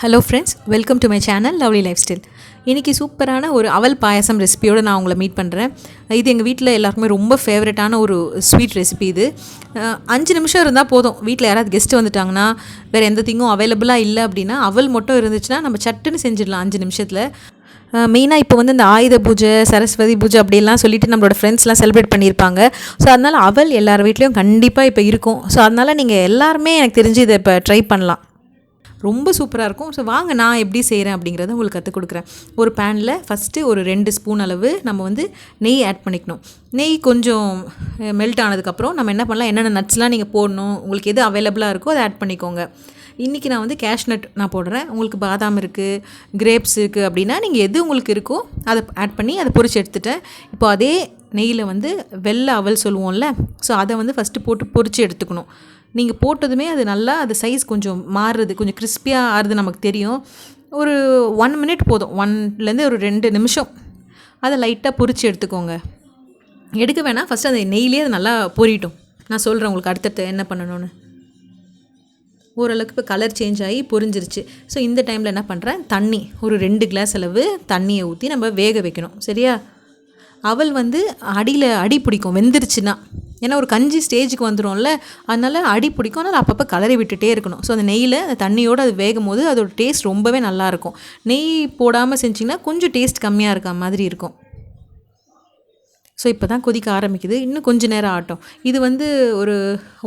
Hello friends, welcome to my channel lovely life style. இன்றைக்கி சூப்பரான ஒரு அவல் பாயசம் ரெசிபியோடு நான் உங்களை மீட் பண்ணுறேன். இது எங்கள் வீட்டில் எல்லாருக்குமே ரொம்ப ஃபேவரட்டான ஒரு ஸ்வீட் ரெசிபி. இது 5 நிமிஷம் இருந்தால் போதும். வீட்டில் யாராவது கெஸ்ட்டு வந்துட்டாங்கன்னா, வேறு எந்த திங்கும் அவைலபிளாக இல்லை அப்படின்னா அவல் மட்டும் இருந்துச்சுன்னா நம்ம சட்டுன்னு செஞ்சிடலாம் 5 நிமிஷத்தில். மெயினாக இப்போ வந்து இந்த ஆயுத பூஜை, சரஸ்வதி பூஜை அப்படிலாம் சொல்லிட்டு நம்மளோட ஃப்ரெண்ட்ஸ்லாம் செலிப்ரேட் பண்ணியிருப்பாங்க. ஸோ அதனால் அவல் எல்லார் வீட்லேயும் கண்டிப்பாக இப்போ இருக்கும். ஸோ அதனால் நீங்கள் எல்லாருமே எனக்கு தெரிஞ்சு இதை இப்போ ட்ரை பண்ணலாம். ரொம்ப சூப்பராக இருக்கும். ஸோ வாங்க நான் எப்படி செய்கிறேன் அப்படிங்கிறத உங்களுக்கு கற்றுக் கொடுக்குறேன். ஒரு பேனில் ஃபஸ்ட்டு ஒரு 2 ஸ்பூன் அளவு நம்ம வந்து நெய் ஆட் பண்ணிக்கணும். நெய் கொஞ்சம் மெல்ட் ஆனதுக்கப்புறம் நம்ம என்ன பண்ணலாம், என்னென்ன நட்ஸ்லாம் நீங்கள் போடணும், உங்களுக்கு எது அவைலபிளாக இருக்கோ அதை ஆட் பண்ணிக்கோங்க. இன்றைக்கி நான் வந்து கேஷ்நட் நான் போடுறேன். உங்களுக்கு பாதாம் இருக்குது, கிரேப்ஸ் இருக்குது அப்படின்னா நீங்கள் எது உங்களுக்கு இருக்கோ அதை ஆட் பண்ணி அதை பொரிச்சு எடுத்துட்டேன். இப்போ அதே நெய்யில் வந்து வெள்ளை அவல் சொல்லுவோம்ல, ஸோ அதை வந்து ஃபஸ்ட்டு போட்டு பொரிச்சு எடுத்துக்கணும். நீங்கள் போட்டதுமே அது நல்லா அது சைஸ் கொஞ்சம் மாறுறது, கொஞ்சம் கிறிஸ்பியாக ஆறுது நமக்கு தெரியும். ஒரு 1 மினிட் போதும், 1லேருந்து ஒரு 2 நிமிஷம் அதை லைட்டாக பொரிச்சு எடுத்துக்கோங்க. எடுக்க வேணாம், ஃபஸ்ட்டு அந்த நெய்லேயே அது நல்லா பொரியட்டும். நான் சொல்கிறேன் உங்களுக்கு அடுத்தடுத்து என்ன பண்ணணும்னு. ஓரளவுக்கு இப்போ கலர் சேஞ்ச் ஆகி பொரிஞ்சிருச்சு. ஸோ இந்த டைமில் என்ன பண்ணுறேன், தண்ணி ஒரு 2 கிளாஸ் அளவு தண்ணியை ஊற்றி நம்ம வேக வைக்கணும். சரியா? அவல் வந்து அடி பிடிக்கும் வெந்துருச்சுன்னா. ஏன்னா ஒரு கஞ்சி ஸ்டேஜுக்கு வந்துடும்ல, அதனால் அடி பிடிக்கும். அதனால் அப்பப்போ கலரி விட்டுட்டே இருக்கணும். ஸோ அந்த நெய்யில் அந்த தண்ணியோடு அது வேகும் போது அதோட டேஸ்ட் ரொம்பவே நல்லாயிருக்கும். நெய் போடாமல் செஞ்சிங்கன்னா கொஞ்சம் டேஸ்ட் கம்மியாக இருக்க மாதிரி இருக்கும். ஸோ இப்போ தான் கொதிக்க ஆரம்பிக்குது, இன்னும் கொஞ்சம் நேரம் ஆகட்டும். இது வந்து ஒரு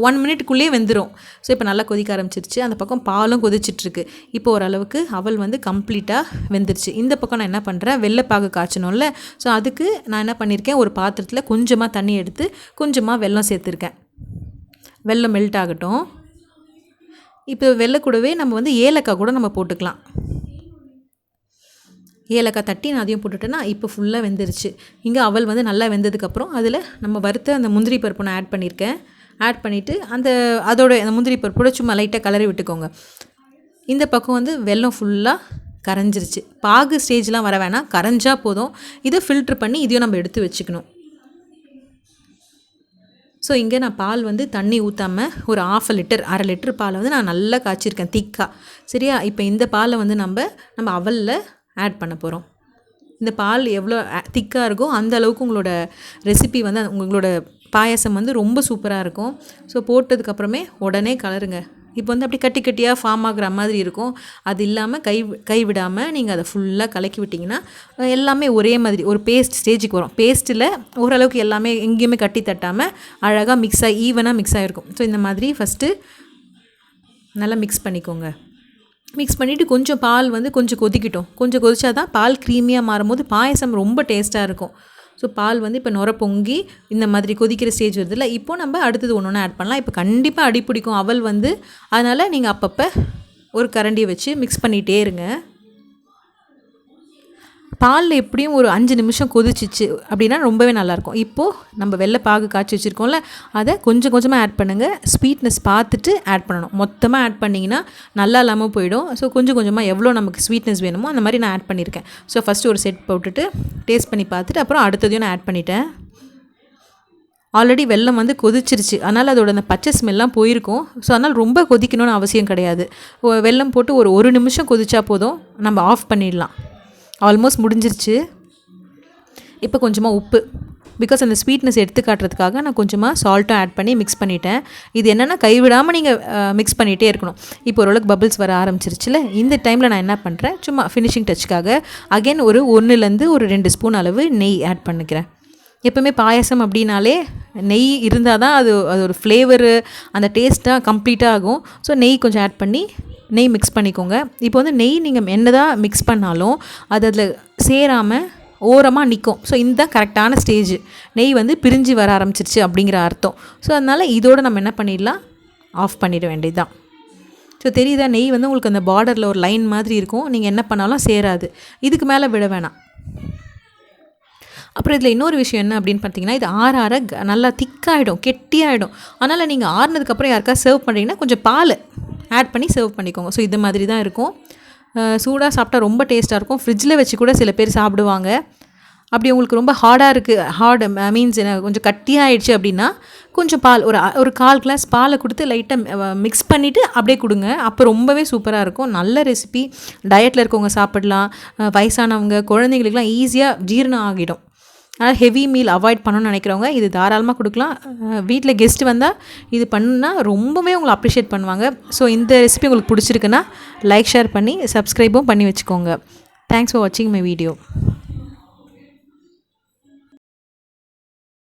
1 மினிட்டுக்குள்ளேயே வெந்துடும். ஸோ இப்போ நல்லா கொதிக்க ஆரம்பிச்சிருச்சு. அந்த பக்கம் பாலும் கொதிச்சிட்ருக்கு. இப்போ ஓரளவுக்கு அவல் வந்து கம்ப்ளீட்டாக வெந்துருச்சு. இந்த பக்கம் நான் என்ன பண்ணுறேன், வெள்ளைப்பாகு காய்ச்சணும்ல, ஸோ அதுக்கு நான் என்ன பண்ணியிருக்கேன், ஒரு பாத்திரத்தில் கொஞ்சமாக தண்ணி எடுத்து கொஞ்சமாக வெல்லம் சேர்த்துருக்கேன். வெல்லம் மெல்ட் ஆகட்டும். இப்போ வெல்லம் கூடவே நம்ம வந்து ஏலக்காய் கூட நம்ம போட்டுக்கலாம். ஏலக்காய் தட்டி நான் அதையும் போட்டுட்டேன்னா இப்போ ஃபுல்லாக வெந்துருச்சு. இங்கே அவல் வந்து நல்லா வெந்ததுக்கப்புறம் அதில் நம்ம வறுத்த அந்த முந்திரி பருப்பு நான் ஆட் பண்ணியிருக்கேன். ஆட் பண்ணிவிட்டு அந்த முந்திரி பருப்போட சும்மா லைட்டாக கலரி விட்டுக்கோங்க. இந்த பக்கம் வந்து வெல்லம் ஃபுல்லாக கரைஞ்சிருச்சு. பாகு ஸ்டேஜ்லாம் வர வேணாம், கரைஞ்சா போதும். இதை ஃபில்ட்ரு பண்ணி இதையும் நம்ம எடுத்து வச்சுக்கணும். ஸோ இங்கே நான் பால் வந்து தண்ணி ஊற்றாமல் ஒரு 1/2 லிட்டர் பாலை வந்து நான் நல்லா காய்ச்சிருக்கேன் திக்காக. சரியா? இப்போ இந்த பாலை வந்து நம்ம அவலில் ஆட் பண்ண போகிறோம். இந்த பால் எவ்வளோ திக்காக இருக்கோ அந்த அளவுக்கு உங்களோட ரெசிபி வந்து உங்களோட பாயசம் வந்து ரொம்ப சூப்பராக இருக்கும். ஸோ போட்டதுக்கப்புறமே உடனே கலருங்க. இப்போ வந்து அப்படி கட்டி கட்டியாக ஃபார்ம் ஆகிற மாதிரி இருக்கும். அது இல்லாமல் கை விடாமல் நீங்கள் அதை ஃபுல்லாக கலக்கி விட்டிங்கன்னா எல்லாமே ஒரே மாதிரி ஒரு பேஸ்ட் ஸ்டேஜுக்கு வரும். பேஸ்ட்டில் ஓரளவுக்கு எல்லாமே எங்கேயுமே கட்டி தட்டாமல் அழகாக ஈவனாக மிக்ஸ் ஆகிருக்கும். ஸோ இந்த மாதிரி ஃபஸ்ட்டு நல்லா மிக்ஸ் பண்ணிக்கோங்க. மிக்ஸ் பண்ணிவிட்டு கொஞ்சம் பால் வந்து கொஞ்சம் கொதிக்கட்டும். கொஞ்சம் கொதிச்சா தான் பால் க்ரீமியாக மாறும்போது பாயசம் ரொம்ப டேஸ்ட்டாக இருக்கும். ஸோ பால் வந்து இப்போ நுர பொங்கி இந்த மாதிரி கொதிக்கிற ஸ்டேஜ் வருதுல்ல, இப்போ நம்ம அடுத்தது ஒன்று ஆட் பண்ணலாம். இப்போ கண்டிப்பாக அடி பிடிக்கும் அவல் வந்து, அதனால் நீங்கள் அப்பப்போ ஒரு கரண்டியை வச்சு மிக்ஸ் பண்ணிகிட்டே இருங்க. பாலில் எப்படியும் ஒரு 5 நிமிஷம் கொதிச்சிச்சு அப்படின்னா ரொம்பவே நல்லாயிருக்கும். இப்போது நம்ம வெள்ளைப்பாகு காய்ச்சி வச்சுருக்கோம்ல, அதை கொஞ்சம் கொஞ்சமாக ஆட் பண்ணுங்கள். ஸ்வீட்னஸ் பார்த்துட்டு ஆட் பண்ணணும். மொத்தமாக ஆட் பண்ணிங்கன்னா நல்லா இல்லாமல் போயிடும். ஸோ கொஞ்சம் கொஞ்சமாக எவ்வளோ நமக்கு ஸ்வீட்னஸ் வேணுமோ அந்த மாதிரி நான் ஆட் பண்ணியிருக்கேன். ஸோ ஃபஸ்ட்டு ஒரு செட் போட்டுட்டு டேஸ்ட் பண்ணி பார்த்துட்டு அப்புறம் அடுத்ததையும் நான் ஆட் பண்ணிட்டேன். ஆல்ரெடி வெல்லம் வந்து கொதிச்சிருச்சு, அதனால் அதோட அந்த பச்சை ஸ்மெல்லாம் போயிருக்கும். ஸோ அதனால் ரொம்ப கொதிக்கணும்னு அவசியம் கிடையாது. வெல்லம் போட்டு ஒரு 1 நிமிஷம் கொதிச்சா போதும், நம்ம ஆஃப் பண்ணிடலாம். ஆல்மோஸ்ட் முடிஞ்சிருச்சு. இப்போ கொஞ்சமாக உப்பு, பிகாஸ் அந்த ஸ்வீட்னஸ் எடுத்து காட்டுறதுக்காக நான் கொஞ்சமாக சால்ட்டும் ஆட் பண்ணி மிக்ஸ் பண்ணிட்டேன். இது என்னென்னா கைவிடாமல் நீங்கள் மிக்ஸ் பண்ணிகிட்டே இருக்கணும். இப்போ ஓரளவுக்கு பபிள்ஸ் வர ஆரம்பிச்சிருச்சுல, இந்த டைமில் நான் என்ன பண்ணுறேன், சும்மா ஃபினிஷிங் டச்சுக்காக அகைன் ஒரு 1லேருந்து ஒரு 2 ஸ்பூன் அளவு நெய் ஆட் பண்ணிக்கிறேன். எப்போவுமே பாயசம் அப்படின்னாலே நெய் இருந்தால் தான் அது ஒரு ஃப்ளேவரு அந்த டேஸ்ட்டாக கம்ப்ளீட்டாக ஆகும். ஸோ நெய் கொஞ்சம் ஆட் பண்ணி நெய் மிக்ஸ் பண்ணிக்கோங்க. இப்போ வந்து நெய் நீங்கள் என்ன தான் மிக்ஸ் பண்ணாலும் அது அதில் சேராமல் ஓரமாக நிற்கும். ஸோ இந்த கரெக்டான ஸ்டேஜ், நெய் வந்து பிரிஞ்சு வர ஆரம்பிச்சிருச்சு அப்படிங்கிற அர்த்தம். ஸோ அதனால் இதோடு நம்ம என்ன பண்ணிடலாம், ஆஃப் பண்ணிட வேண்டியது தான். ஸோ தெரியுதா, நெய் வந்து உங்களுக்கு அந்த பார்டரில் ஒரு லைன் மாதிரி இருக்கும். நீங்கள் என்ன பண்ணாலும் சேராது. இதுக்கு மேலே விட வேணாம். அப்புறம் இதில் இன்னொரு விஷயம் என்ன அப்படின்னு பார்த்தீங்கன்னா, இது ஆற நல்லா திக்காகிடும், கெட்டியாகிடும். அதனால் நீங்கள் ஆறுனதுக்கப்புறம் யாருக்கா சர்வ் பண்ணுறீங்கன்னா கொஞ்சம் பால் ஆட் பண்ணி சர்வ் பண்ணிக்கோங்க. ஸோ இது மாதிரி தான் இருக்கும். சூடாக சாப்பிட்டா ரொம்ப டேஸ்ட்டாக இருக்கும். ஃப்ரிட்ஜில் வச்சு கூட சில பேர் சாப்பிடுவாங்க. அப்படி உங்களுக்கு ரொம்ப ஹார்டாக இருக்குது, ஹார்டு மீன்ஸ் கொஞ்சம் கட்டியாகிடுச்சு அப்படின்னா கொஞ்சம் பால் ஒரு 1/4 கிளாஸ் பாலை கொடுத்து லைட்டாக மிக்ஸ் பண்ணிவிட்டு அப்படியே கொடுங்க. அப்போ ரொம்பவே சூப்பராக இருக்கும். நல்ல ரெசிபி, டயட்டில் இருக்கவங்க சாப்பிடலாம், வயசானவங்க குழந்தைங்களுக்குலாம் ஈஸியாக ஜீரணம் ஆகிடும். அதனால் ஹெவி மீல் அவாய்ட் பண்ணணும்னு நினைக்கிறவங்க இது தாராளமாக கொடுக்கலாம். வீட்டில் கெஸ்ட்டு வந்தால் இது பண்ணால் ரொம்பவே உங்களை அப்ரிஷியேட் பண்ணுவாங்க. ஸோ இந்த ரெசிபி உங்களுக்கு பிடிச்சிருக்குன்னா லைக் ஷேர் பண்ணி சப்ஸ்கிரைபும் பண்ணி வச்சுக்கோங்க. தேங்க்ஸ் ஃபார் வாட்சிங் மை வீடியோ.